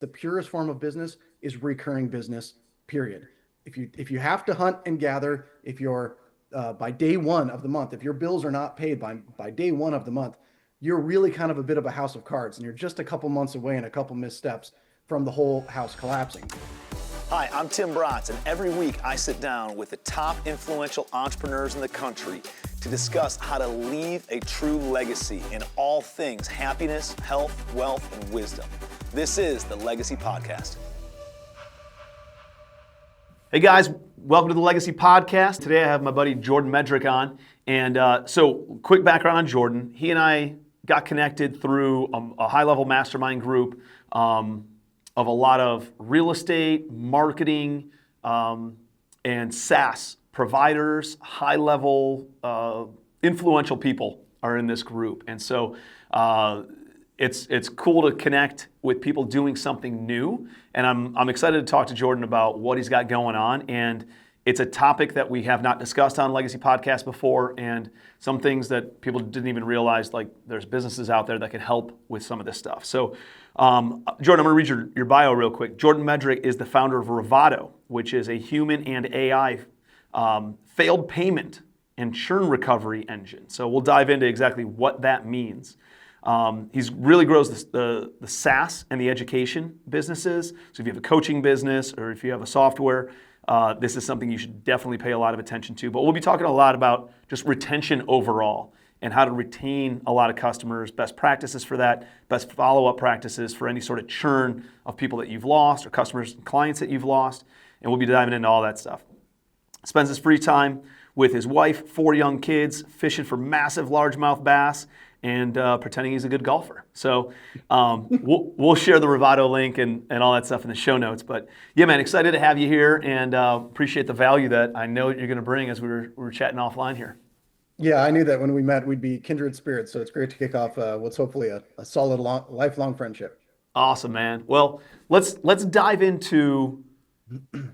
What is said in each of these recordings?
the purest form of business is recurring business, period. If you have to hunt and gather, if you're by day one of the month, if your bills are not paid by day one of the month, you're really kind of a bit of a house of cards, and you're just a couple months away and a couple missteps from the whole house collapsing. Hi, I'm Tim Bratz, and every week I sit down with the top influential entrepreneurs in the country to discuss how to leave a true legacy in all things happiness, health, wealth, and wisdom. This is the Legacy Podcast. Hey guys, welcome to the Legacy Podcast. Today I have my buddy Jordan Mederich on. And so quick background on Jordan. He and I got connected through a high-level mastermind group of a lot of real estate, marketing, and SaaS providers, high-level, influential people are in this group. And so it's cool to connect with people doing something new. And I'm excited to talk to Jordan about what he's got going on. And it's a topic that we have not discussed on Legacy Podcast before, and some things that people didn't even realize, like there's businesses out there that can help with some of this stuff. So Jordan, I'm going to read your bio real quick. Jordan Mederich is the founder of Revatto, which is a human and AI failed payment and churn recovery engine. So we'll dive into exactly what that means. He's really grows the SaaS and the education businesses. So if you have a coaching business or if you have a software, this is something you should definitely pay a lot of attention to. But we'll be talking a lot about just retention overall and how to retain a lot of customers, best practices for that, best follow-up practices for any sort of churn of people that you've lost or customers and clients that you've lost. And we'll be diving into all that stuff. Spends his free time with his wife, 4 young kids, fishing for massive largemouth bass, and pretending he's a good golfer. So we'll share the Revatto link and all that stuff in the show notes. But yeah, man, excited to have you here, and appreciate the value that I know you're going to bring as we were chatting offline here. Yeah, I knew that when we met, we'd be kindred spirits. So it's great to kick off what's hopefully a solid, lifelong friendship. Awesome, man. Well, let's dive into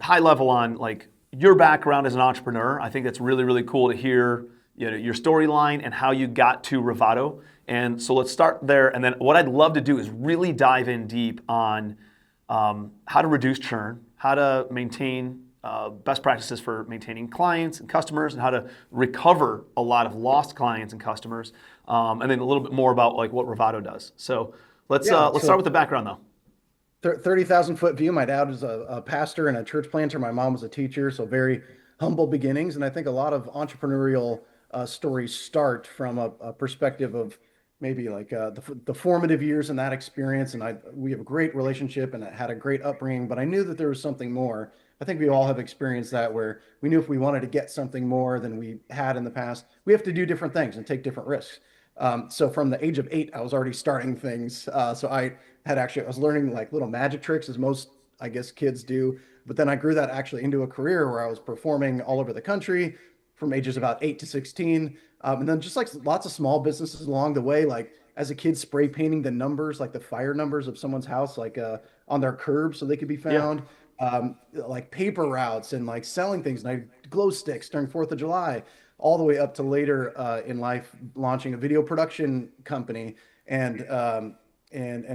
high level on like your background as an entrepreneur. I think that's really, really cool to hear, you know, your storyline and how you got to Revatto. And so let's start there. And then what I'd love to do is really dive in deep on how to reduce churn, how to maintain best practices for maintaining clients and customers, and how to recover a lot of lost clients and customers. And then a little bit more about like what Revatto does. So let's start with the background though. 30,000 foot view. My dad was a pastor and a church planter. My mom was a teacher, so very humble beginnings. And I think a lot of entrepreneurial stories start from a perspective of maybe like the formative years in that experience. And we have a great relationship and had a great upbringing, but I knew that there was something more. I think we all have experienced that, where we knew if we wanted to get something more than we had in the past, we have to do different things and take different risks. So from the age of 8, I was already starting things. So I was learning like little magic tricks, as most, I guess, kids do. But then I grew that actually into a career where I was performing all over the country from ages about 8 to 16. And then just like lots of small businesses along the way, like as a kid, spray painting the numbers, like the fire numbers of someone's house, like on their curb so they could be found. Yeah. Like paper routes and like selling things, and I glow sticks during 4th of July, all the way up to later in life, launching a video production company and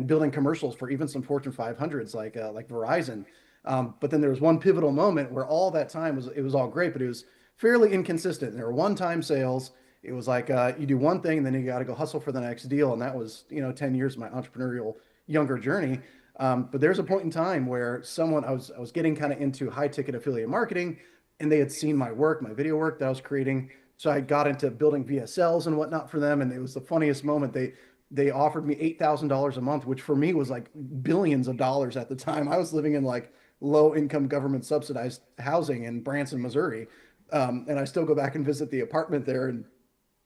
building commercials for even some Fortune 500s like Verizon. But then there was one pivotal moment where all that time was all great, but it was fairly inconsistent. There were one-time sales. It was like you do one thing and then you got to go hustle for the next deal. And that was 10 years of my entrepreneurial younger journey. But there's a point in time where I was getting kind of into high ticket affiliate marketing, and they had seen my work, my video work that I was creating. So I got into building VSLs and whatnot for them. And it was the funniest moment. They offered me $8,000 a month, which for me was like billions of dollars at the time. I was living in like low income government subsidized housing in Branson, Missouri. And I still go back and visit the apartment there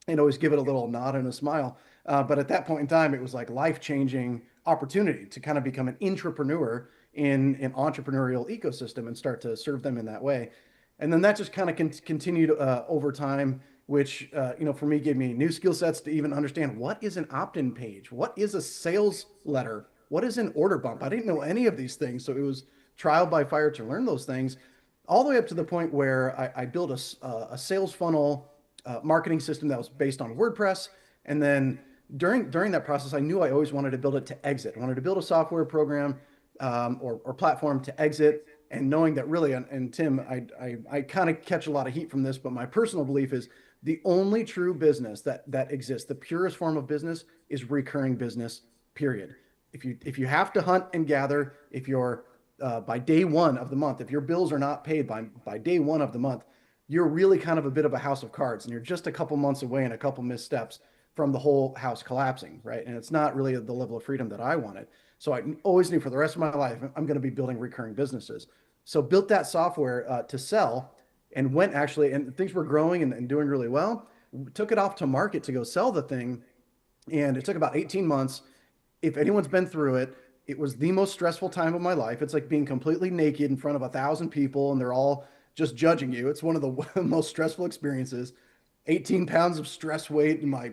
and always give it a little nod and a smile. But at that point in time, it was like life-changing opportunity to kind of become an intrapreneur in an entrepreneurial ecosystem and start to serve them in that way. And then that just kind of continued over time, which, for me gave me new skill sets to even understand what is an opt-in page, what is a sales letter, what is an order bump. I didn't know any of these things. So it was trial by fire to learn those things, all the way up to the point where I built a sales funnel marketing system that was based on WordPress. And then during that process, I knew I always wanted to build it to exit. I wanted to build a software program or platform to exit, and knowing that really, and Tim, I kind of catch a lot of heat from this, but my personal belief is the only true business that exists, the purest form of business, is recurring business. Period. If you have to hunt and gather, if you're by day one of the month, if your bills are not paid by day one of the month, you're really kind of a bit of a house of cards, and you're just a couple months away and a couple missteps from the whole house collapsing, right? And it's not really the level of freedom that I wanted. So I always knew for the rest of my life, I'm going to be building recurring businesses. So built that software to sell, and went actually, and things were growing and doing really well. Took it off to market to go sell the thing, and it took about 18 months. If anyone's been through it, it was the most stressful time of my life. It's like being completely naked in front of 1,000 people and they're all just judging you. It's one of the most stressful experiences. 18 pounds of stress weight, and my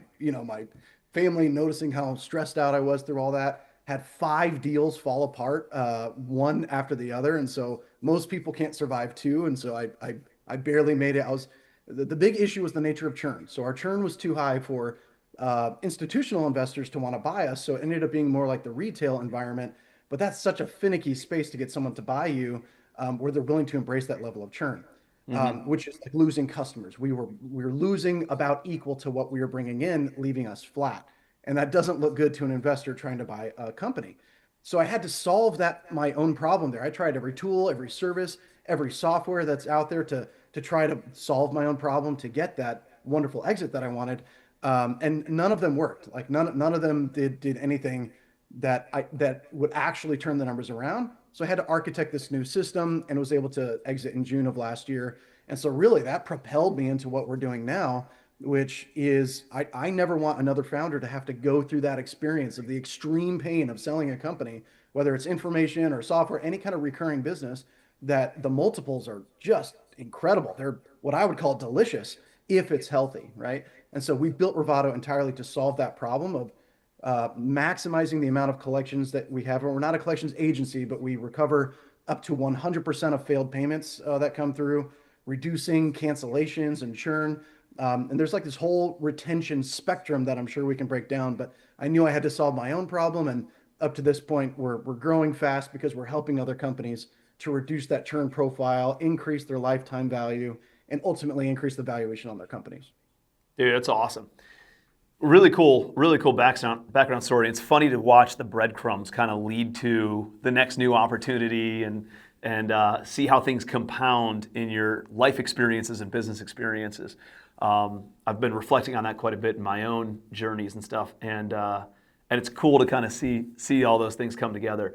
family noticing how stressed out I was through all that. Had 5 deals fall apart, one after the other, and so most people can't survive two, and so I barely made it. The big issue was the nature of churn. So our churn was too high for institutional investors to want to buy us, so it ended up being more like the retail environment. But that's such a finicky space to get someone to buy you, where they're willing to embrace that level of churn, which is like losing customers. We were losing about equal to what we were bringing in, leaving us flat. And that doesn't look good to an investor trying to buy a company. So I had to solve that my own problem there. I tried every tool, every service, every software that's out there to try to solve my own problem to get that wonderful exit that I wanted. And none of them worked. Like none of them did anything that would actually turn the numbers around. So I had to architect this new system and was able to exit in June of last year. And so really that propelled me into what we're doing now, which is I never want another founder to have to go through that experience of the extreme pain of selling a company, whether it's information or software, any kind of recurring business, that the multiples are just incredible. They're what I would call delicious if it's healthy, right? And so we built Revatto entirely to solve that problem of maximizing the amount of collections that we have. We're not a collections agency, but we recover up to 100% of failed payments that come through, reducing cancellations and churn. And there's like this whole retention spectrum that I'm sure we can break down, but I knew I had to solve my own problem. And up to this point, we're growing fast because we're helping other companies to reduce that churn profile, increase their lifetime value, and ultimately increase the valuation on their companies. Dude, that's awesome. Really cool background story. It's funny to watch the breadcrumbs kind of lead to the next new opportunity and see how things compound in your life experiences and business experiences. I've been reflecting on that quite a bit in my own journeys and stuff, and it's cool to kind of see all those things come together.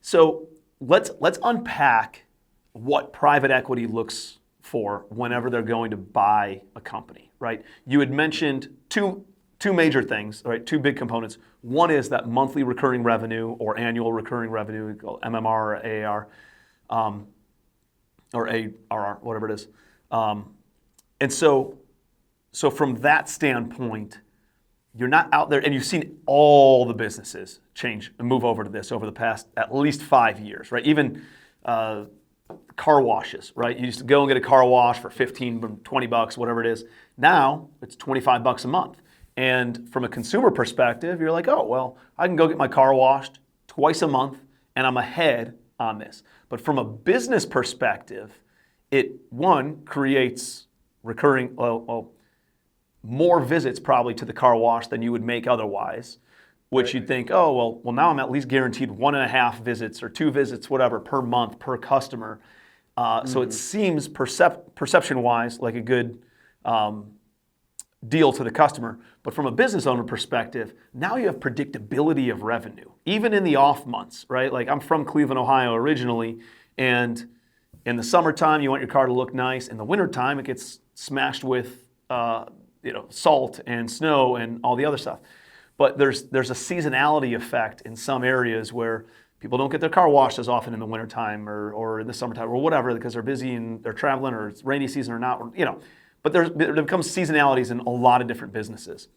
So let's unpack what private equity looks for whenever they're going to buy a company, right? You had mentioned two major things, right? Two big components. One is that monthly recurring revenue or annual recurring revenue, called MMR or AAR, or ARR, whatever it is. And so from that standpoint, you're not out there, and you've seen all the businesses change and move over to this over the past at least 5 years, right? Even car washes, right? You used to go and get a car wash for 15, 20 bucks, whatever it is. Now it's 25 bucks a month. And from a consumer perspective, you're like, oh, well, I can go get my car washed twice a month and I'm ahead on this. But from a business perspective, it, one, creates recurring, more visits probably to the car wash than you would make otherwise, which Right. you'd think, oh, well, now I'm at least guaranteed 1.5 visits or 2 visits, whatever, per month, per customer. So it seems perception-wise like a good deal to the customer. But from a business owner perspective, now you have predictability of revenue, even in the off months, right? Like I'm from Cleveland, Ohio originally, and in the summertime, you want your car to look nice. In the wintertime, it gets smashed with salt and snow and all the other stuff. But there's a seasonality effect in some areas where people don't get their car washed as often in the wintertime or in the summertime or whatever because they're busy and they're traveling or it's rainy season or not, But there becomes seasonalities in a lot of different businesses.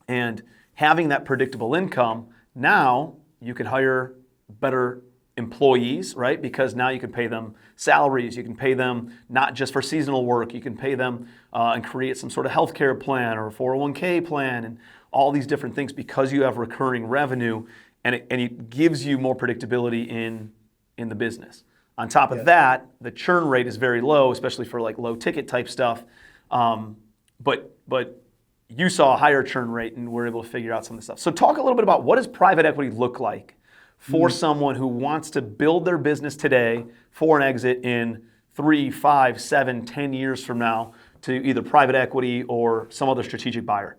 And having that predictable income, now you can hire better employees, right? Because now you can pay them salaries, you can pay them not just for seasonal work, you can pay them and create some sort of healthcare plan or a 401k plan and all these different things because you have recurring revenue. and it gives you more predictability in the business. On top of that, the churn rate is very low, especially for like low ticket type stuff. But you saw a higher churn rate and were able to figure out some of the stuff. So talk a little bit about what does private equity look like for someone who wants to build their business today for an exit in 3, 5, 7, 10 years from now to either private equity or some other strategic buyer.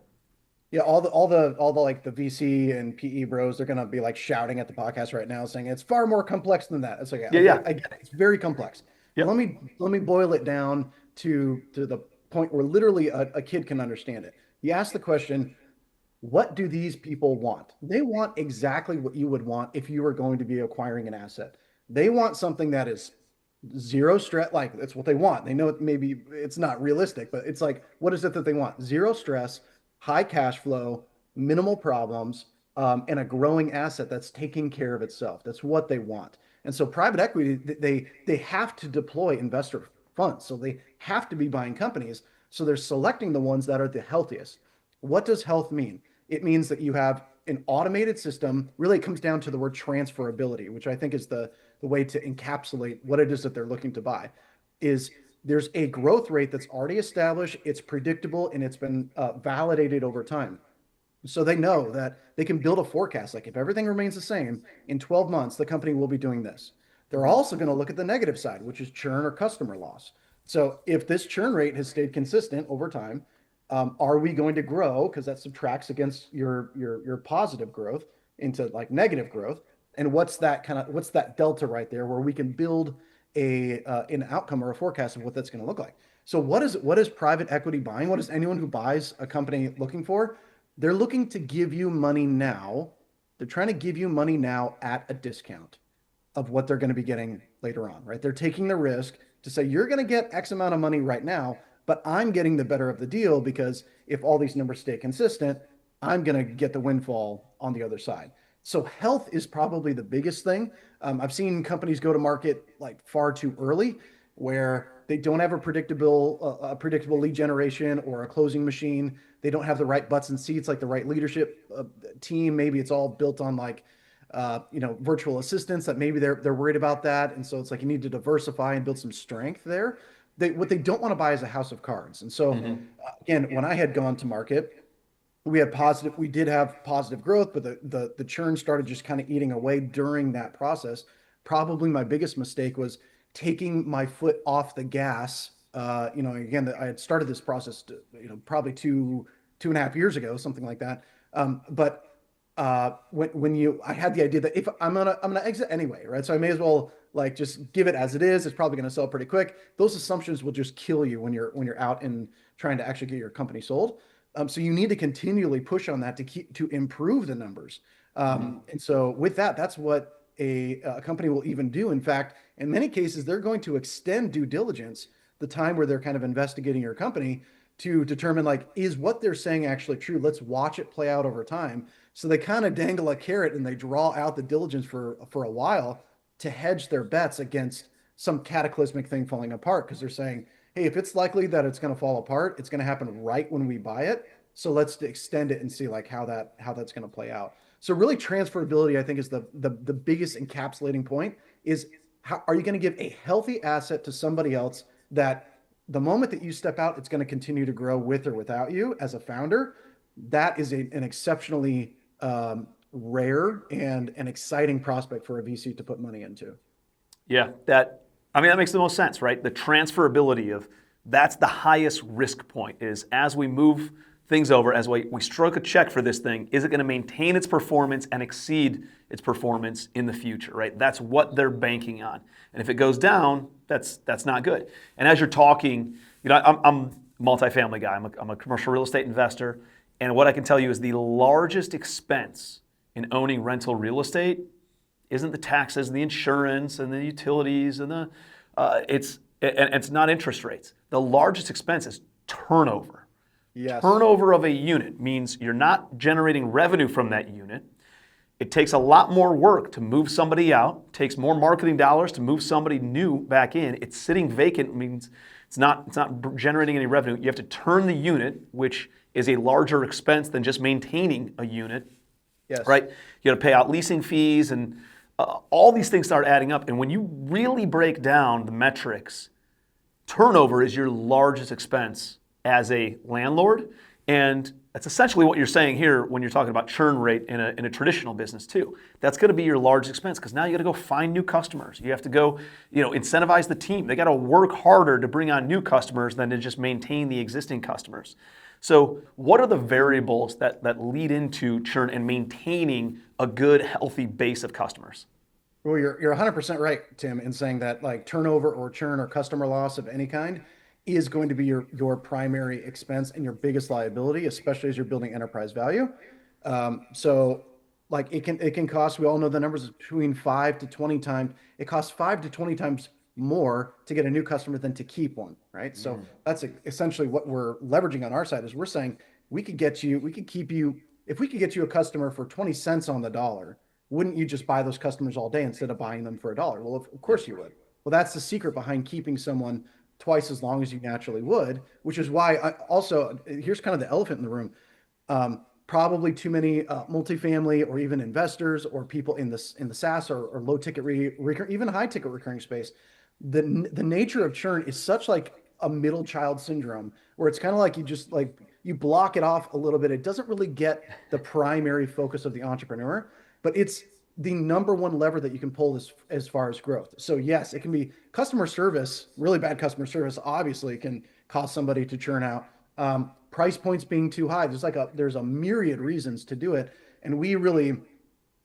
Yeah, all the like the VC and PE bros, they're gonna be like shouting at the podcast right now, saying it's far more complex than that. It's like, I get it. It's very complex. But Yep. let me boil it down to the point where literally a kid can understand it. You ask the question, what do these people want? They want exactly what you would want if you were going to be acquiring an asset. They want something that is zero stress. Like that's what they want. They know maybe it's not realistic, but it's like, what is it that they want? Zero stress, high cash flow, minimal problems, and a growing asset that's taking care of itself. That's what they want. And so private equity, they have to deploy investor funds. So they have to be buying companies. So they're selecting the ones that are the healthiest. What does health mean? It means that you have an automated system. Really, it comes down to the word transferability, which I think is the way to encapsulate what it is that they're looking to buy. Is there's a growth rate that's already established, it's predictable, and it's been validated over time. So they know that they can build a forecast. Like if everything remains the same, in 12 months, the company will be doing this. They're also going to look at the negative side, which is churn or customer loss. So if this churn rate has stayed consistent over time, are we going to grow? Because that subtracts against your positive growth into like negative growth. And what's that delta right there where we can build an outcome or a forecast of what that's going to look like. So what is private equity buying? What is anyone who buys a company looking for? They're looking to give you money now. They're trying to give you money now at a discount of what they're going to be getting later on, right? They're taking the risk to say, you're going to get X amount of money right now, but I'm getting the better of the deal because if all these numbers stay consistent, I'm going to get the windfall on the other side. So health is probably the biggest thing. I've seen companies go to market like far too early where they don't have a predictable lead generation or a closing machine. They don't have the right butts and seats, like the right leadership team. Maybe it's all built on like, virtual assistants that maybe they're worried about that. And so it's like you need to diversify and build some strength there. What they don't want to buy is a house of cards. And so again, when I had gone to market, we did have positive growth, but the churn started just kind of eating away during that process. Probably my biggest mistake was taking my foot off the gas. Again, I had started this process, probably two and a half years ago, something like that. But I had the idea that if I'm gonna exit anyway, right? So I may as well like just give it as it is. It's probably going to sell pretty quick. Those assumptions will just kill you when you're out and trying to actually get your company sold. So you need to continually push on that to improve the numbers. And so with that, that's what a company will even do. In fact, in many cases, they're going to extend due diligence, the time where they're kind of investigating your company to determine like, is what they're saying actually true? Let's watch it play out over time. So they kind of dangle a carrot and they draw out the diligence for a while to hedge their bets against some cataclysmic thing falling apart. Because they're saying, hey, if it's likely that it's going to fall apart, it's going to happen right when we buy it. So let's extend it and see like how that's going to play out. So really transferability, I think, is the biggest encapsulating point is how are you going to give a healthy asset to somebody else that the moment that you step out, it's going to continue to grow with or without you as a founder. That is an exceptionally rare and an exciting prospect for a VC to put money into. Yeah, that makes the most sense, right? The transferability of that's the highest risk point is as we move things over, as we stroke a check for this thing, is it going to maintain its performance and exceed its performance in the future, right? That's what they're banking on. And if it goes down, that's not good. And as you're talking, I'm a multifamily guy. I'm a commercial real estate investor. And what I can tell you is the largest expense in owning rental real estate isn't the taxes and the insurance and the utilities and it's not interest rates. The largest expense is turnover. Yes. Turnover of a unit means you're not generating revenue from that unit. It takes a lot more work to move somebody out. It takes more marketing dollars to move somebody new back in. It's sitting vacant means it's not generating any revenue. You have to turn the unit, which is a larger expense than just maintaining a unit. Yes. right? You got to pay out leasing fees, and all these things start adding up. And when you really break down the metrics, turnover is your largest expense as a landlord. And that's essentially what you're saying here when you're talking about churn rate in a traditional business too. That's going to be your largest expense because now you got to go find new customers. You have to go, incentivize the team. They got to work harder to bring on new customers than to just maintain the existing customers. So what are the variables that lead into churn and maintaining a good, healthy base of customers? Well, you're 100% right, Tim, in saying that like turnover or churn or customer loss of any kind is going to be your primary expense and your biggest liability, especially as you're building enterprise value. So like it can cost, we all know the numbers between 5 to 20 times. It costs 5 to 20 times more to get a new customer than to keep one, right? So that's essentially what we're leveraging on our side is we're saying we could keep you, if we could get you a customer for 20 cents on the dollar, wouldn't you just buy those customers all day instead of buying them for a dollar? Well, of course you would. Well, that's the secret behind keeping someone twice as long as you naturally would, which is why I also, here's kind of the elephant in the room. Probably too many multifamily or even investors or people in the SaaS or low ticket even high ticket recurring space. The nature of churn is such like a middle child syndrome where it's kind of like you just like you block it off a little bit. It doesn't really get the primary focus of the entrepreneur, but it's the number one lever that you can pull as far as growth. So yes, it can be customer service. Really bad customer service obviously can cause somebody to churn out. Price points being too high. There's a myriad reasons to do it, and we really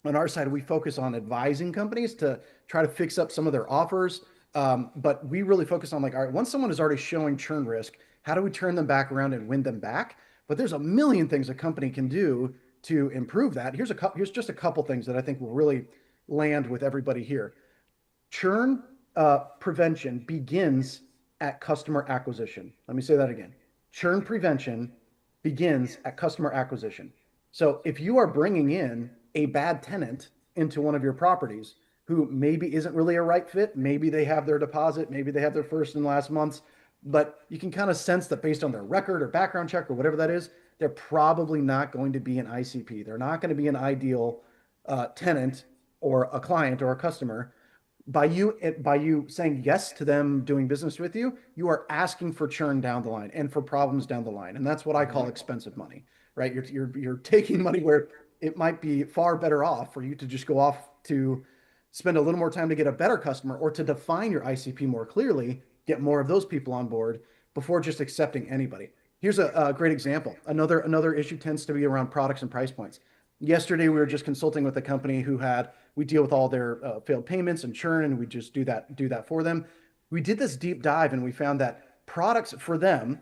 on our side we focus on advising companies to try to fix up some of their offers. But we really focus on like, all right, once someone is already showing churn risk, how do we turn them back around and win them back? But there's a million things a company can do to improve that. Here's just a couple things that I think will really land with everybody here. Churn prevention begins at customer acquisition. Let me say that again. Churn prevention begins at customer acquisition. So if you are bringing in a bad tenant into one of your properties who maybe isn't really a right fit, maybe they have their deposit, maybe they have their first and last months, but you can kind of sense that based on their record or background check or whatever that is, they're probably not going to be an ICP. They're not going to be an ideal tenant or a client or a customer. By you saying yes to them doing business with you, you are asking for churn down the line and for problems down the line, and that's what I call expensive money, right? You're taking money where it might be far better off for you to just go off to spend a little more time to get a better customer or to define your ICP more clearly, get more of those people on board before just accepting anybody. Here's a great example. Another issue tends to be around products and price points. Yesterday, we were just consulting with a company we deal with all their failed payments and churn, and we just do that for them. We did this deep dive, and we found that products for them,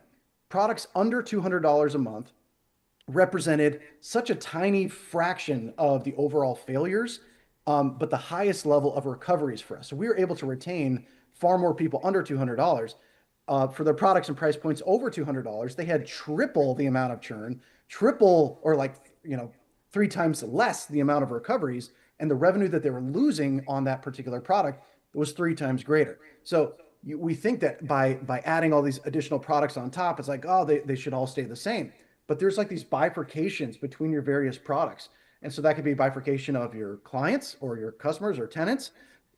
products under $200 a month, represented such a tiny fraction of the overall failures, but the highest level of recoveries for us. So we were able to retain far more people under $200. For their products and price points over $200, they had triple the amount of churn, triple or like, 3 times less the amount of recoveries, and the revenue that they were losing on that particular product was 3 times greater. So we think that by adding all these additional products on top, it's like, oh, they should all stay the same. But there's like these bifurcations between your various products. And so that could be a bifurcation of your clients or your customers or tenants,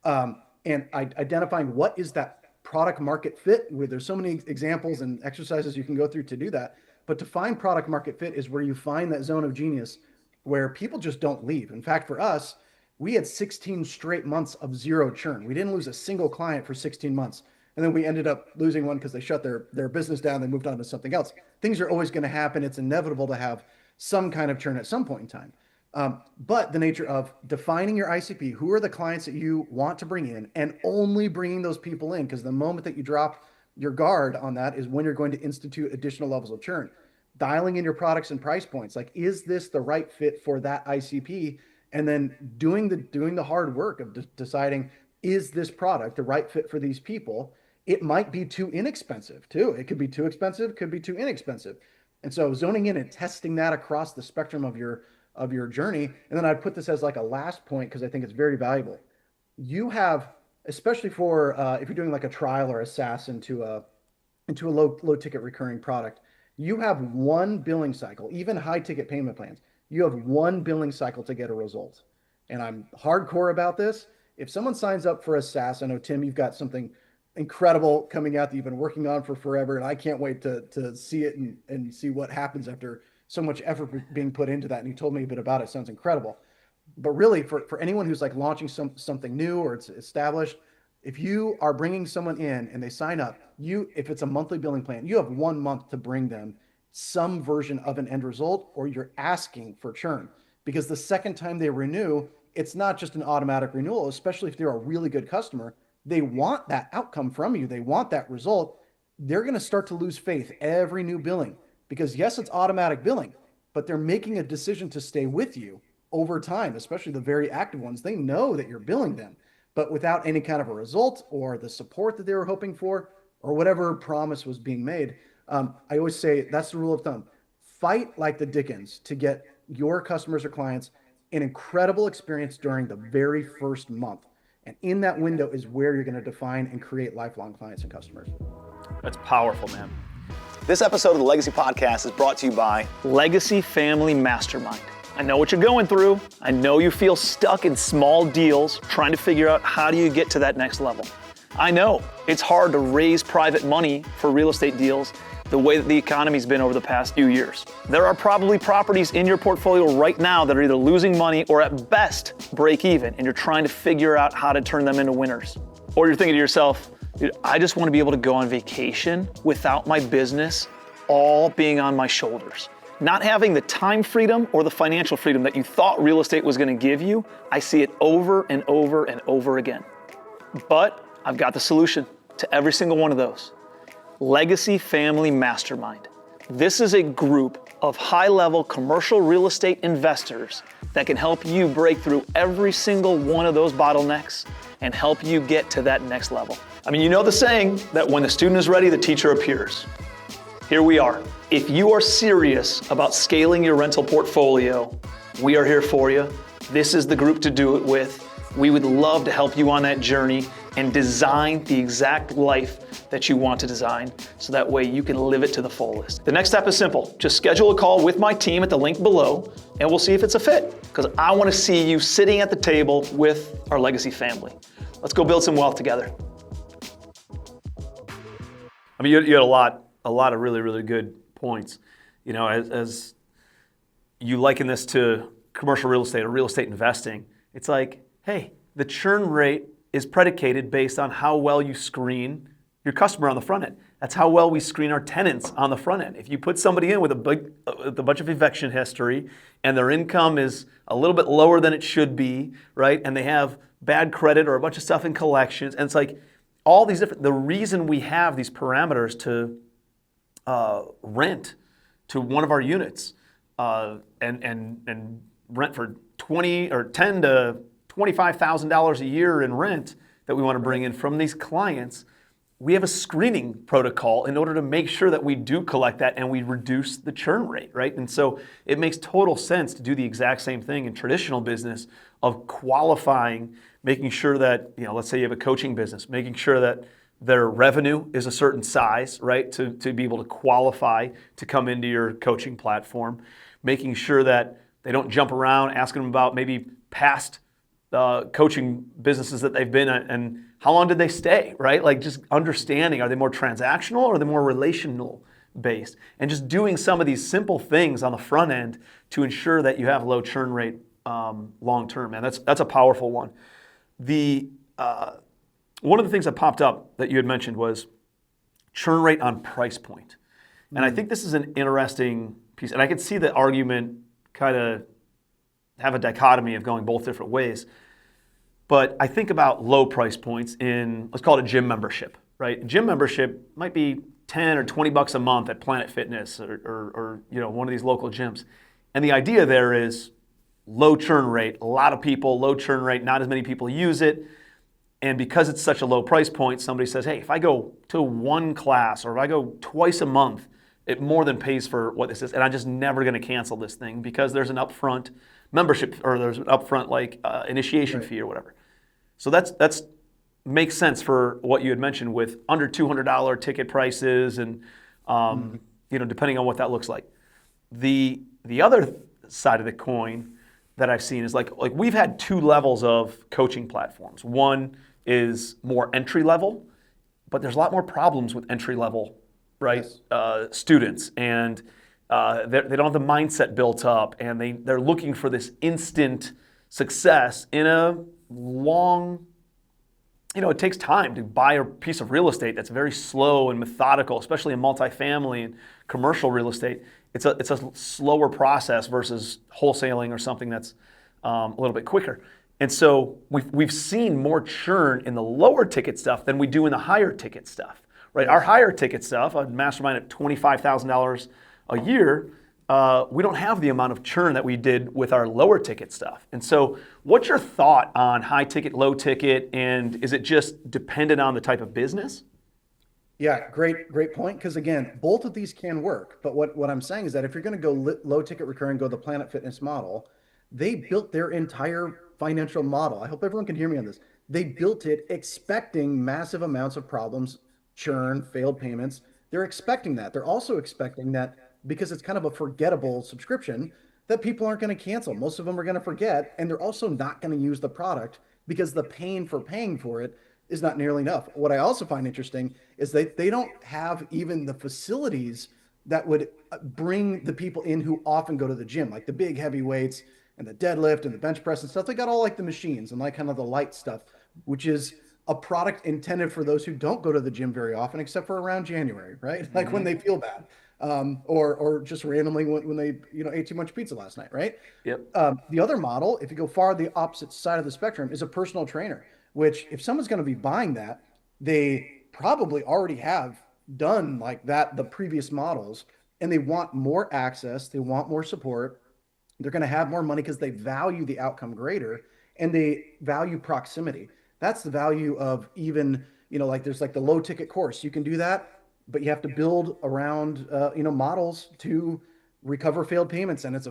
and identifying what is that product market fit. Where there's so many examples and exercises you can go through to do that. But to find product market fit is where you find that zone of genius where people just don't leave. In fact, for us, we had 16 straight months of zero churn. We didn't lose a single client for 16 months. And then we ended up losing one because they shut their business down. They moved on to something else. Things are always going to happen. It's inevitable to have some kind of churn at some point in time. But the nature of defining your ICP, who are the clients that you want to bring in, and only bringing those people in, because the moment that you drop your guard on that is when you're going to institute additional levels of churn. Dialing in your products and price points, like, is this the right fit for that ICP? And then doing the hard work of deciding, is this product the right fit for these people? It might be too inexpensive too. It could be too expensive, could be too inexpensive. And so zoning in and testing that across the spectrum of your journey. And then I'd put this as like a last point because I think it's very valuable. You have, especially for if you're doing like a trial or a SaaS into a low ticket recurring product, you have one billing cycle. Even high ticket payment plans, You have one billing cycle to get a result. And I'm hardcore about this. If someone signs up for a SaaS, I know, Tim, you've got something incredible coming out that you've been working on for forever. And I can't wait to see it and see what happens after so much effort being put into that. And you told me a bit about it. It sounds incredible. But really, for anyone who's like launching something new or it's established, if you are bringing someone in and they sign up, if it's a monthly billing plan, you have 1 month to bring them some version of an end result, or you're asking for churn. Because the second time they renew, it's not just an automatic renewal, especially if they're a really good customer. They want that outcome from you, they want that result. They're going to start to lose faith every new billing, because yes, it's automatic billing, but they're making a decision to stay with you over time, especially the very active ones. They know that you're billing them, but without any kind of a result or the support that they were hoping for, or whatever promise was being made. I always say that's the rule of thumb. Fight like the Dickens to get your customers or clients an incredible experience during the very first month. And in that window is where you're going to define and create lifelong clients and customers. That's powerful, man. This episode of the Legacy Podcast is brought to you by Legacy Family Mastermind. I know what you're going through. I know you feel stuck in small deals, trying to figure out how do you get to that next level. I know it's hard to raise private money for real estate deals the way that the economy's been over the past few years. There are probably properties in your portfolio right now that are either losing money or at best break even, and you're trying to figure out how to turn them into winners. Or you're thinking to yourself, dude, I just want to be able to go on vacation without my business all being on my shoulders. Not having the time freedom or the financial freedom that you thought real estate was going to give you. I see it over and over and over again. But I've got the solution to every single one of those. Legacy Family Mastermind. This is a group of high-level commercial real estate investors that can help you break through every single one of those bottlenecks and help you get to that next level. I mean, you know the saying that when the student is ready, the teacher appears. Here we are. If you are serious about scaling your rental portfolio, we are here for you. This is the group to do it with. We would love to help you on that journey and design the exact life that you want to design, so that way you can live it to the fullest. The next step is simple. Just schedule a call with my team at the link below, and we'll see if it's a fit, because I want to see you sitting at the table with our Legacy family. Let's go build some wealth together. I mean, you had a lot of really, really good points. You know, as you liken this to commercial real estate or real estate investing, it's like, hey, the churn rate is predicated based on how well you screen your customer on the front end. That's how well we screen our tenants on the front end. If you put somebody in with a bunch of eviction history and their income is a little bit lower than it should be, right? And they have bad credit or a bunch of stuff in collections, and it's like all these different, the reason we have these parameters to rent to one of our units and rent for $20 or $10 to $25,000 a year in rent that we want to bring in from these clients, we have a screening protocol in order to make sure that we do collect that and we reduce the churn rate, right? And so it makes total sense to do the exact same thing in traditional business of qualifying, making sure that, you know, let's say you have a coaching business, making sure that their revenue is a certain size, right, to be able to qualify to come into your coaching platform, making sure that they don't jump around, asking them about maybe past coaching businesses that they've been at and how long did they stay, right? Like just understanding, are they more transactional or are they more relational based? And just doing some of these simple things on the front end to ensure that you have low churn rate long term. And that's a powerful one. One of the things that popped up that you had mentioned was churn rate on price point. And I think this is an interesting piece. And I could see the argument kind of have a dichotomy of going both different ways. But I think about low price points in, let's call it a gym membership, right? Gym membership might be 10 or 20 bucks a month at Planet Fitness or you know, one of these local gyms. And the idea there is low churn rate, a lot of people, low churn rate, not as many people use it. And because it's such a low price point, somebody says, hey, if I go to one class or if I go twice a month, it more than pays for what this is. And I'm just never going to cancel this thing because there's an upfront membership or there's an upfront like initiation fee or whatever. So that's makes sense for what you had mentioned with under $200 ticket prices and you know, depending on what that looks like. The other side of the coin that I've seen is like we've had two levels of coaching platforms. One is more entry level, but there's a lot more problems with entry level, right? Yes. Students, and they don't have the mindset built up, and they're looking for this instant success in a long. It takes time to buy a piece of real estate that's very slow and methodical, especially in multifamily and commercial real estate. It's a slower process versus wholesaling or something that's a little bit quicker. And so we've seen more churn in the lower ticket stuff than we do in the higher ticket stuff, right? Our higher ticket stuff, a mastermind at $25,000 a year, we don't have the amount of churn that we did with our lower ticket stuff. And so what's your thought on high ticket, low ticket, and is it just dependent on the type of business? Yeah, great point. Because again, both of these can work. But what I'm saying is that if you're going to go low ticket recurring, go the Planet Fitness model, they built their entire financial model. I hope everyone can hear me on this. They built it expecting massive amounts of problems, churn, failed payments. They're expecting that. They're also expecting that because it's kind of a forgettable subscription that people aren't going to cancel. Most of them are going to forget, and they're also not going to use the product because the pain for paying for it is not nearly enough. What I also find interesting is they don't have even the facilities that would bring the people in who often go to the gym, like the big heavy weights and the deadlift and the bench press and stuff. They got all like the machines and like kind of the light stuff, which is a product intended for those who don't go to the gym very often, except for around January, right? Like when they feel bad, or just randomly when they ate too much pizza last night, right? Yep. The other model, if you go far the opposite side of the spectrum, is a personal trainer. Which, if someone's going to be buying that, they probably already have done like that the previous models, and they want more access, they want more support. They're going to have more money because they value the outcome greater and they value proximity. That's the value of even, like there's like the low ticket course. You can do that, but you have to build around, models to recover failed payments. And it's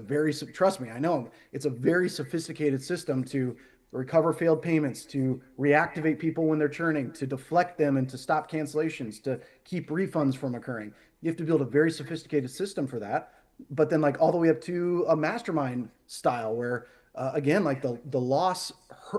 trust me, I know it's a very sophisticated system to recover failed payments, to reactivate people when they're churning, to deflect them and to stop cancellations, to keep refunds from occurring. You have to build a very sophisticated system for that. But then like all the way up to a mastermind style where again, like the loss,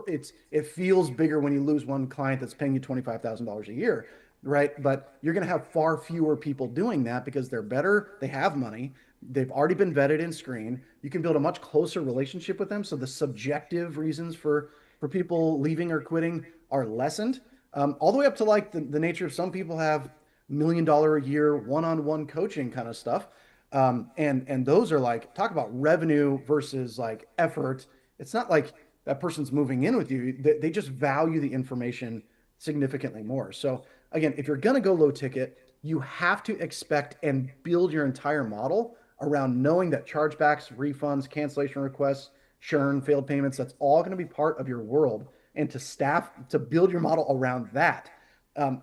it feels bigger when you lose one client that's paying you $25,000 a year, right? But you're going to have far fewer people doing that because they're better, they have money, they've already been vetted and screened. You can build a much closer relationship with them, so the subjective reasons for people leaving or quitting are lessened. All the way up to like the nature of some people have $1 million a year one-on-one coaching kind of stuff. And those are like, talk about revenue versus like effort. It's not like that person's moving in with you. They just value the information significantly more. So again, if you're going to go low ticket, you have to expect and build your entire model around knowing that chargebacks, refunds, cancellation requests, churn, failed payments, that's all going to be part of your world. And to build your model around that.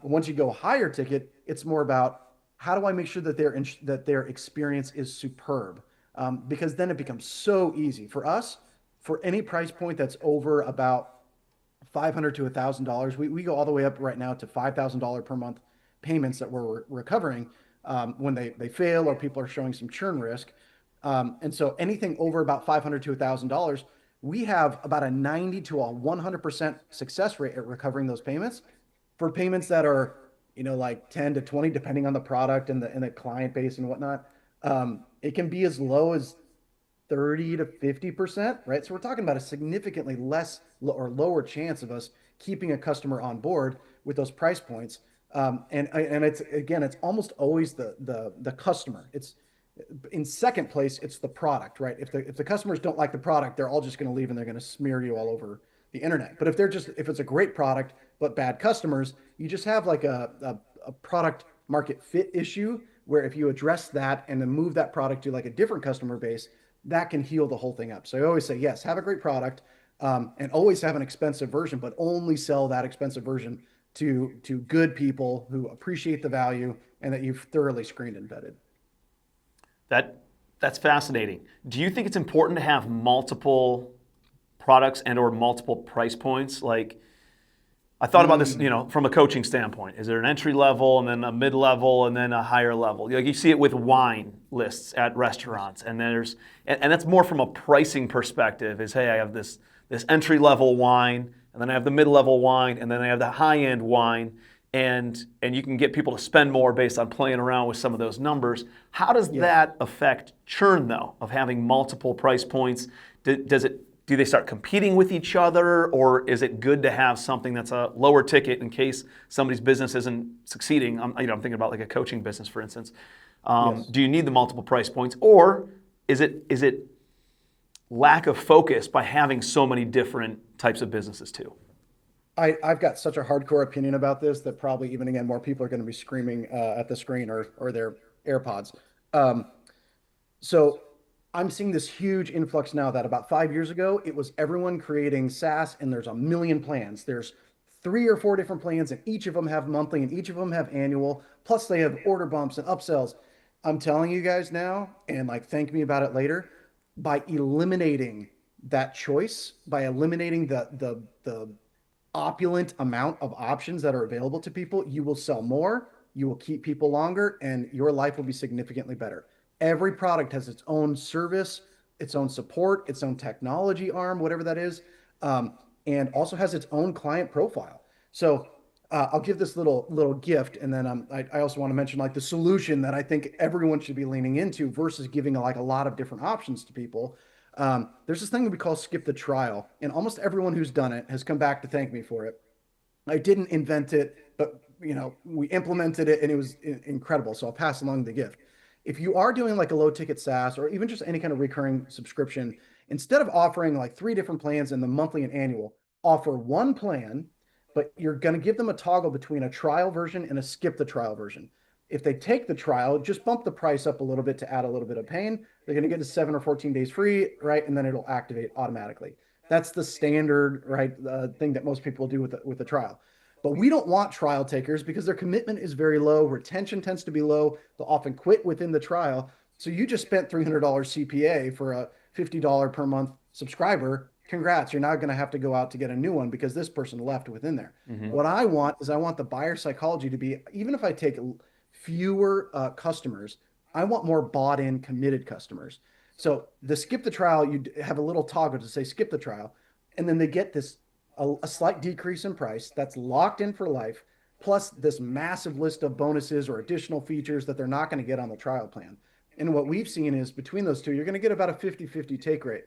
Once you go higher ticket, it's more about how do I make sure that their experience is superb? Because then it becomes so easy for us. For any price point that's over about $500 to $1,000, we go all the way up right now to $5,000 per month payments that we're recovering when they fail or people are showing some churn risk. And so anything over about $500 to $1,000, we have about a 90 to a 100% success rate at recovering those payments. For payments that are like 10 to 20, depending on the product and the client base and whatnot, it can be as low as 30 to 50%, right? So we're talking about a significantly less or lower chance of us keeping a customer on board with those price points. And it's almost always the customer. It's in second place, it's the product, right? If the customers don't like the product, they're all just going to leave and they're going to smear you all over the internet. But if it's a great product but bad customers, you just have like a product market fit issue where if you address that and then move that product to like a different customer base, that can heal the whole thing up. So I always say, yes, have a great product, and always have an expensive version, but only sell that expensive version to good people who appreciate the value and that you've thoroughly screened and vetted. That's fascinating. Do you think it's important to have multiple products and or multiple price points? Like, I thought about this, from a coaching standpoint. Is there an entry level and then a mid level and then a higher level? Like you see it with wine lists at restaurants, and and that's more from a pricing perspective. Is hey, I have this entry level wine, and then I have the mid level wine, and then I have the high end wine, and you can get people to spend more based on playing around with some of those numbers. How does that affect churn though, of having multiple price points? Do they start competing with each other, or is it good to have something that's a lower ticket in case somebody's business isn't succeeding? I'm thinking about like a coaching business, for instance. Do you need the multiple price points, or is it lack of focus by having so many different types of businesses too? I've got such a hardcore opinion about this that probably even again more people are going to be screaming at the screen or their AirPods. Um, so I'm seeing this huge influx now that about 5 years ago, it was everyone creating SaaS and there's a million plans. There's 3 or 4 different plans and each of them have monthly and each of them have annual. Plus they have order bumps and upsells. I'm telling you guys now, and like thank me about it later, by eliminating that choice, by eliminating the opulent amount of options that are available to people, you will sell more, you will keep people longer, and your life will be significantly better. Every product has its own service, its own support, its own technology arm, whatever that is, and also has its own client profile. So I'll give this little gift, and then I also want to mention like the solution that I think everyone should be leaning into versus giving like a lot of different options to people. There's this thing that we call skip the trial, and almost everyone who's done it has come back to thank me for it. I didn't invent it, but we implemented it and it was incredible. So I'll pass along the gift. If you are doing like a low ticket SaaS or even just any kind of recurring subscription, instead of offering like 3 different plans in the monthly and annual, offer one plan, but you're going to give them a toggle between a trial version and a skip the trial version. If they take the trial, just bump the price up a little bit to add a little bit of pain. They're going to get to 7 or 14 days free, right? And then it'll activate automatically. That's the standard, right, thing that most people do with the trial. But we don't want trial takers because their commitment is very low. Retention tends to be low. They'll often quit within the trial. So you just spent $300 CPA for a $50 per month subscriber. Congrats, you're now going to have to go out to get a new one because this person left within there. What I want is I want the buyer psychology to be, even if I take fewer customers, I want more bought in, committed customers. So the skip the trial, you have a little toggle to say skip the trial, and then they get this a slight decrease in price that's locked in for life, plus this massive list of bonuses or additional features that they're not going to get on the trial plan. And what we've seen is between those two, you're going to get about a 50-50 take rate.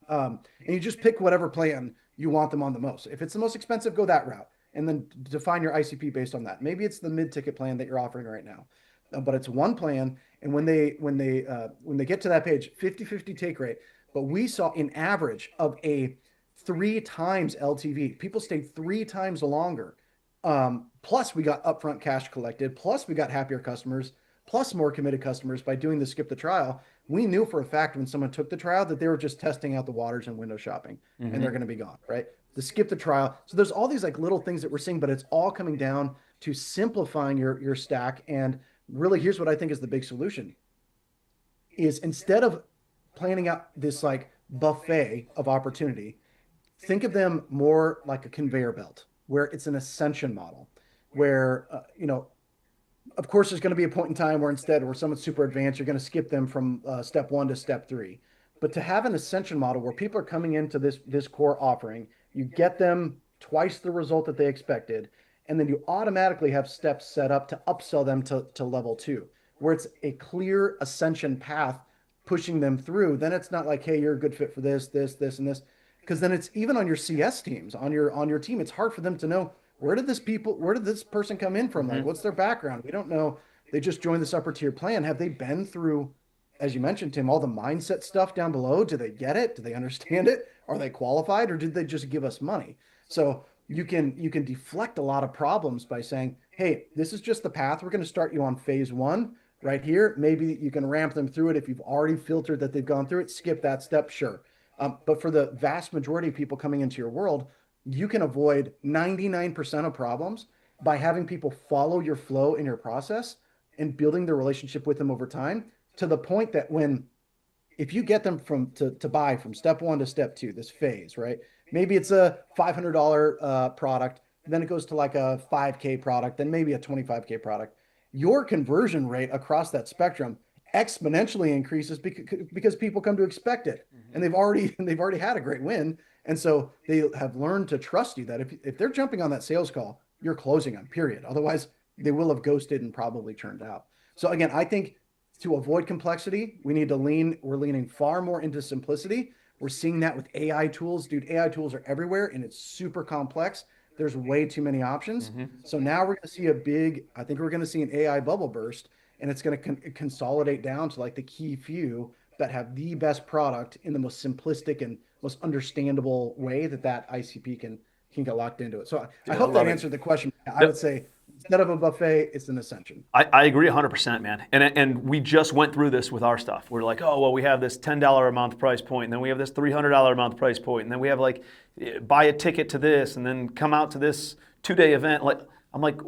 And you just pick whatever plan you want them on the most. If it's the most expensive, go that route. And then define your ICP based on that. Maybe it's the mid-ticket plan that you're offering right now. But it's one plan. And when they get to that page, 50-50 take rate. But we saw an average of a 3 times LTV. People stayed 3 times longer. Plus we got upfront cash collected. Plus we got happier customers. Plus more committed customers by doing the skip the trial. We knew for a fact when someone took the trial that they were just testing out the waters and window shopping, and they're going to be gone, right? The skip the trial. So there's all these like little things that we're seeing, but it's all coming down to simplifying your stack. And really, here's what I think is the big solution: is instead of planning out this like buffet of opportunity, think of them more like a conveyor belt, where it's an ascension model, where of course, there's going to be a point in time where instead, where someone's super advanced, you're going to skip them from step 1 to step 3. But to have an ascension model where people are coming into this core offering, you get them twice the result that they expected, and then you automatically have steps set up to upsell them to level 2, where it's a clear ascension path pushing them through. Then it's not like, hey, you're a good fit for this, and this, because then it's even on your CS teams, on your team, it's hard for them to know, where did this person come in from? Like, what's their background? We don't know. They just joined this upper tier plan. Have they been through, as you mentioned, Tim, all the mindset stuff down below? Do they get it? Do they understand it? Are they qualified, or did they just give us money? So you can deflect a lot of problems by saying, hey, this is just the path. We're going to start you on phase 1 right here. Maybe you can ramp them through it. If you've already filtered that they've gone through it, skip that step, sure. But for the vast majority of people coming into your world, you can avoid 99% of problems by having people follow your flow in your process and building their relationship with them over time, to the point that if you get them to buy from step 1 to step 2, this phase, right? Maybe it's a $500 product. then it goes to like a 5K product, then maybe a 25K product. Your conversion rate across that spectrum exponentially increases because people come to expect it, and they've already had a great win, and so they have learned to trust you that if they're jumping on that sales call, you're closing them, period. Otherwise, they will have ghosted and probably churned out. So again, I think to avoid complexity, we're leaning far more into simplicity. We're seeing that with AI tools. Dude, AI tools are everywhere and it's super complex. There's way too many options. So now we're going to see I think we're going to see an AI bubble burst, and it's going to consolidate down to like the key few that have the best product in the most simplistic and most understandable way that ICP can get locked into it. So I Dude, I hope that love it. answered the question. I would Yep. say instead of a buffet, it's an ascension. I agree 100%, man. And we just went through this with our stuff. We're like, oh, well, we have this $10 a month price point, and then we have this $300 a month price point, and then we have like buy a ticket to this, and then come out to this 2-day event. Like, I'm like,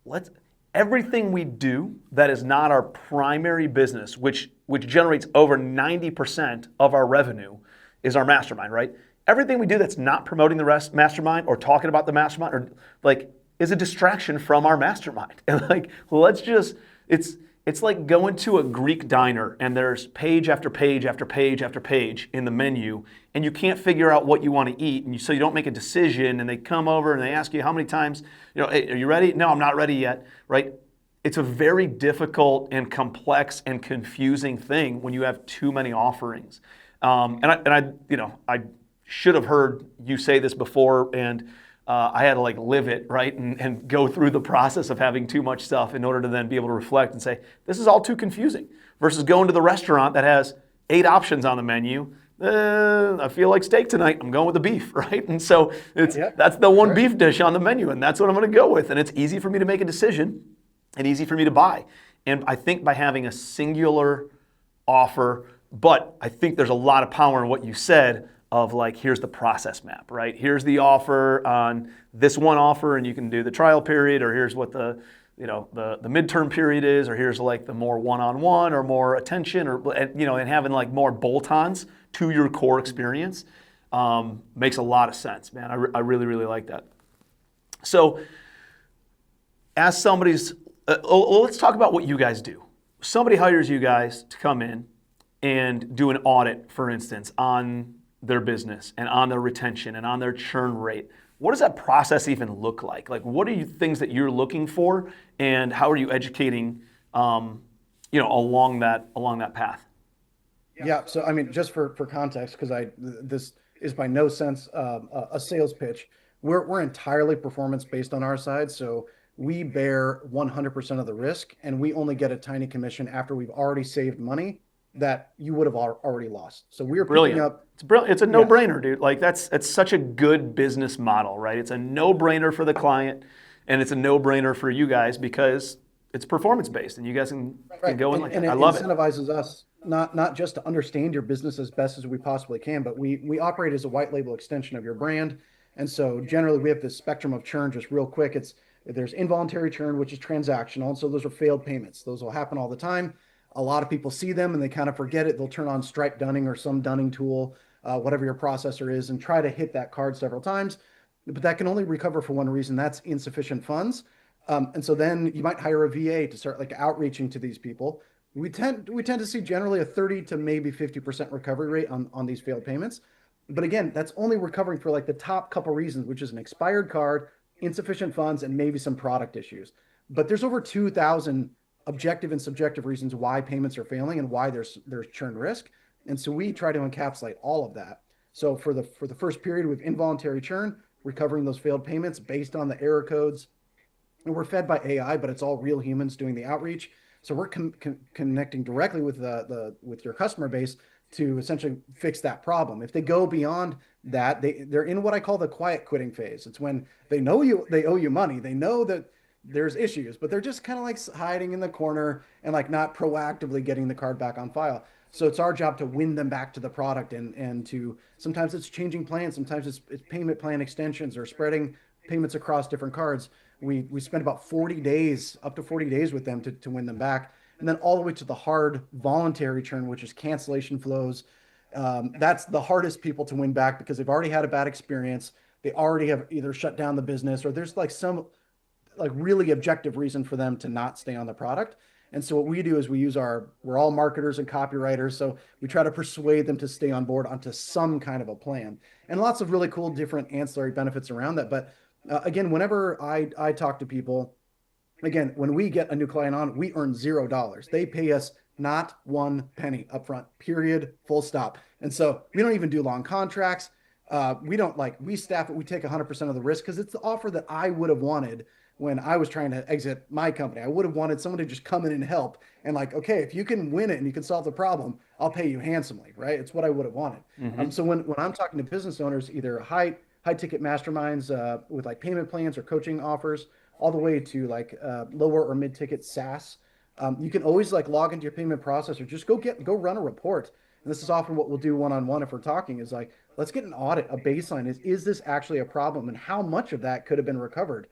let's everything we do that is not our primary business, which generates over 90% of our revenue, is our mastermind, right? Everything we do that's not promoting the rest mastermind or talking about the mastermind or like is a distraction from our mastermind. And like, let's just, it's like going to a Greek diner and there's page after page after page after page in the menu, and you can't figure out what you want to eat, and so you don't make a decision, and they come over and they ask you how many times, hey, are you ready? No, I'm not ready yet, right? It's a very difficult and complex and confusing thing when you have too many offerings. I should have heard you say this before, and I had to like live it, right? And go through the process of having too much stuff in order to then be able to reflect and say, this is all too confusing, versus going to the restaurant that has 8 options on the menu. I feel like steak tonight. I'm going with the beef, right? And so that's the one beef dish on the menu, and that's what I'm going to go with. And it's easy for me to make a decision and easy for me to buy. And I think by having a singular offer, but I think there's a lot of power in what you said of like, here's the process map, right? Here's the offer on this one offer, and you can do the trial period, or here's what the midterm period is, or here's like the more one-on-one or more attention, or and having like more bolt-ons to your core experience makes a lot of sense, man. I really, really like that. So as somebody's, let's talk about what you guys do. Somebody hires you guys to come in and do an audit, for instance, on their business and on their retention and on their churn rate. What does that process even look like? Like, what are you things that you're looking for, and how are you educating, along that path? Yeah. So I mean, just for context, because this is by no sense a sales pitch. We're entirely performance based on our side, so we bear 100% of the risk, and we only get a tiny commission after we've already saved money that you would have already lost. So we're picking up. It's brilliant. It's a no-brainer, dude. Like that's such a good business model, right? It's a no-brainer for the client, and it's a no-brainer for you guys because it's performance-based, and you guys can go in like that. I love it. And it incentivizes us not just to understand your business as best as we possibly can, but we operate as a white label extension of your brand. And so generally we have this spectrum of churn. Just real quick, there's involuntary churn, which is transactional, and so those are failed payments. Those will happen all the time. A lot of people see them and they kind of forget it. They'll turn on Stripe Dunning or some Dunning tool, whatever your processor is, and try to hit that card several times. But that can only recover for one reason. That's insufficient funds. And so then you might hire a VA to start like outreaching to these people. We tend to see generally a 30 to maybe 50% recovery rate on these failed payments. But again, that's only recovering for like the top couple reasons, which is an expired card, insufficient funds, and maybe some product issues. But there's over 2,000 objective and subjective reasons why payments are failing and why there's churn risk. And so we try to encapsulate all of that. So for the first period with involuntary churn, recovering those failed payments based on the error codes, and we're fed by AI, but it's all real humans doing the outreach. So we're connecting directly with with your customer base to essentially fix that problem. If they go beyond that, they're in what I call the quiet quitting phase. It's when they owe you money. They know that there's issues, but they're just kind of like hiding in the corner and like not proactively getting the card back on file. So it's our job to win them back to the product, and to, sometimes it's changing plans, sometimes it's payment plan extensions or spreading payments across different cards. We spend about 40 days, up to 40 days with them to win them back. And then all the way to the hard voluntary churn, which is cancellation flows. That's the hardest people to win back because they've already had a bad experience. they already have either shut down the business or there's like some like really objective reason for them to not stay on the product. And so what we do is we're all marketers and copywriters. So we try to persuade them to stay on board onto some kind of a plan and lots of really cool different ancillary benefits around that. But again, whenever I talk to people, again, when we get a new client on, we earn $0. They pay us not one penny upfront, period, full stop. And so we don't even do long contracts. We don't like, we staff it, we take 100% of the risk because it's the offer that I would have wanted when I was trying to exit my company. I would have wanted someone to just come in and help and like, okay, if you can win it and you can solve the problem, I'll pay you handsomely, right? It's what I would have wanted. So when I'm talking to business owners, either high ticket masterminds with like payment plans or coaching offers, all the way to like lower or mid ticket SaaS, you can always like log into your payment processor, just go run a report. And this is often what we'll do one-on-one if we're talking is like, let's get an audit, a baseline is this actually a problem and how much of that could have been recovered?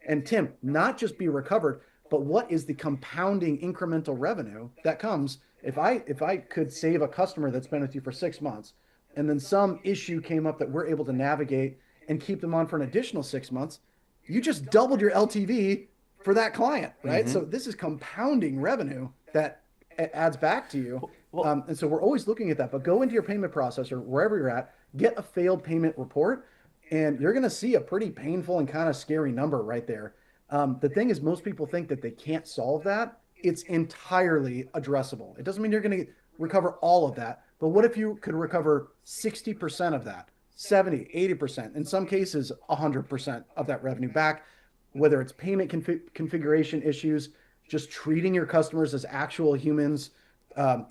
And Tim, not just be recovered, but what is the compounding incremental revenue that comes if I could save a customer that's been with you for 6 months and then some issue came up that we're able to navigate and keep them on for an additional 6 months, you just doubled your LTV for that client, right? So this is compounding revenue that adds back to you. And so we're always looking at that, but go into your payment processor, wherever you're at, get a failed payment report, and you're going to see a pretty painful and kind of scary number right there. The thing is, most people think that they can't solve that. It's entirely addressable. It doesn't mean you're going to recover all of that, but what if you could recover 60% of that, 70, 80%, in some cases, 100% of that revenue back, whether it's payment configuration issues, just treating your customers as actual humans.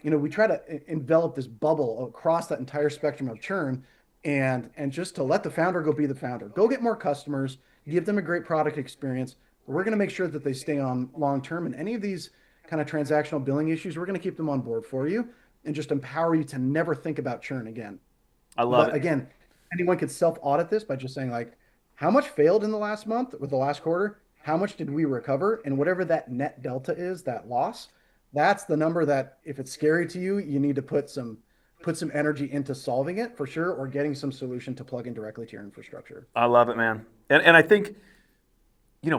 We try to envelop this bubble across that entire spectrum of churn and just to let the founder go be the founder. Go get more customers, give them a great product experience. We're going to make sure that they stay on long term. And any of these kind of transactional billing issues, we're going to keep them on board for you and just empower you to never think about churn again. I love But it. again, anyone could self-audit this by just saying like, how much failed in the last month or the last quarter? How much did we recover? And whatever that net delta is, that loss, that's the number that if it's scary to you, you need to put some energy into solving it for sure, or getting some solution to plug in directly to your infrastructure. I love it, man. And I think,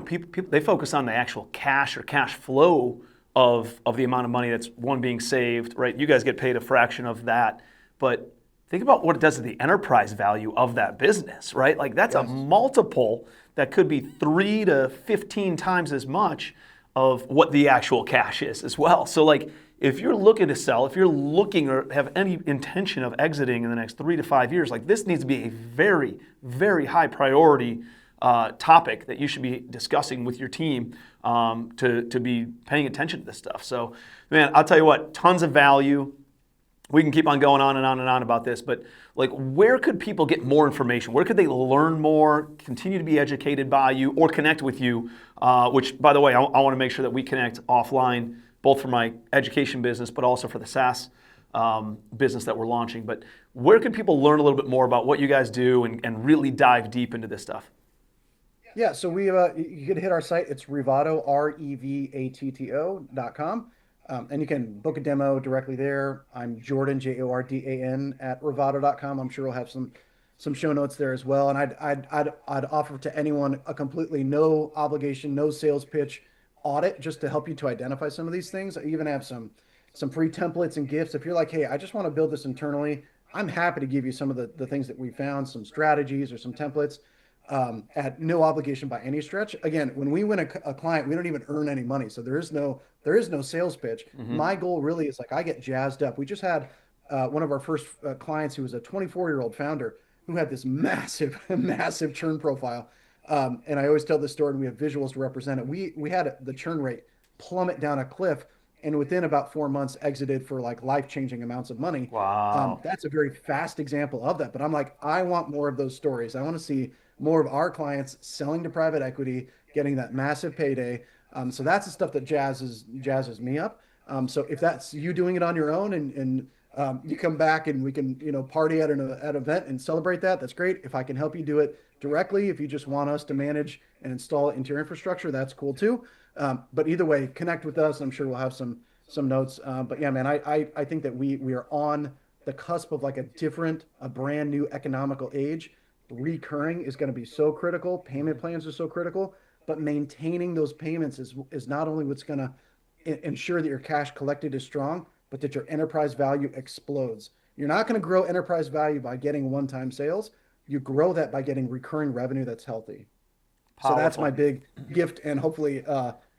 people they focus on the actual cash or cash flow of the amount of money that's being saved, right? You guys get paid a fraction of that, but think about what it does to the enterprise value of that business, right? Like that's a multiple that could be 3 to 15 times as much of what the actual cash is as well. So like if you're looking to sell, if you're looking or have any intention of exiting in the next 3 to 5 years, like this needs to be a very, very high priority topic that you should be discussing with your team to be paying attention to this stuff. So, man, I'll tell you what, tons of value. We can keep on going on and on and on about this, but like, where could people get more information? Where could they learn more, continue to be educated by you, or connect with you? Which, by the way, I want to make sure that we connect offline, both for my education business, but also for the SaaS business that we're launching. But where can people learn a little bit more about what you guys do and really dive deep into this stuff? Yeah, so you can hit our site. It's Revatto, Revatto.com. And you can book a demo directly there. I'm Jordan, Jordan, at Revatto.com. I'm sure we'll have some show notes there as well. And I'd offer to anyone a completely no obligation, no sales pitch audit just to help you to identify some of these things. I even have some free templates and gifts. If you're like, hey, I just want to build this internally, I'm happy to give you some of the things that we found, some strategies or some templates at no obligation by any stretch. Again, when we win a client, we don't even earn any money. So there is no sales pitch. My goal really is like, I get jazzed up. We just had one of our first clients who was a 24-year-old founder who had this massive, massive churn profile. And I always tell this story and we have visuals to represent it. We had the churn rate plummet down a cliff and within about 4 months exited for like life-changing amounts of money. Wow. That's a very fast example of that. But I'm like, I want more of those stories. I want to see more of our clients selling to private equity, getting that massive payday. So that's the stuff that jazzes me up. So if that's you doing it on your own and you come back and we can, party at an event and celebrate that, that's great. If I can help you do it directly, if you just want us to manage and install it into your infrastructure, that's cool too. But either way, connect with us. I'm sure we'll have some notes. But yeah, man, I think that we are on the cusp of like a brand new economical age. recurring is going to be so critical. Payment plans are so critical, but maintaining those payments is not only what's going to ensure that your cash collected is strong, but that your enterprise value explodes. You're not going to grow enterprise value by getting one-time sales. You grow that by getting recurring revenue that's healthy. So that's my big gift and hopefully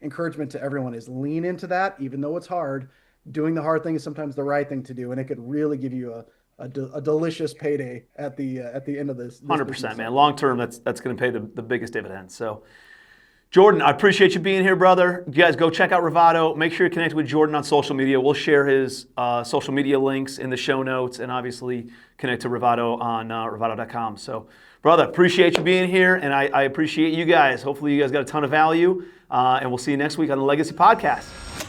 encouragement to everyone is lean into that, even though it's hard. Doing the hard thing is sometimes the right thing to do, and it could really give you a delicious payday at the end of this. 100%, man. Long term, that's going to pay the biggest dividends. So, Jordan, I appreciate you being here, brother. You guys go check out Revatto. Make sure you're connected with Jordan on social media. We'll share his social media links in the show notes, and obviously connect to Revatto on revatto.com. So, brother, appreciate you being here, and I appreciate you guys. Hopefully you guys got a ton of value, and we'll see you next week on the Legacy Podcast.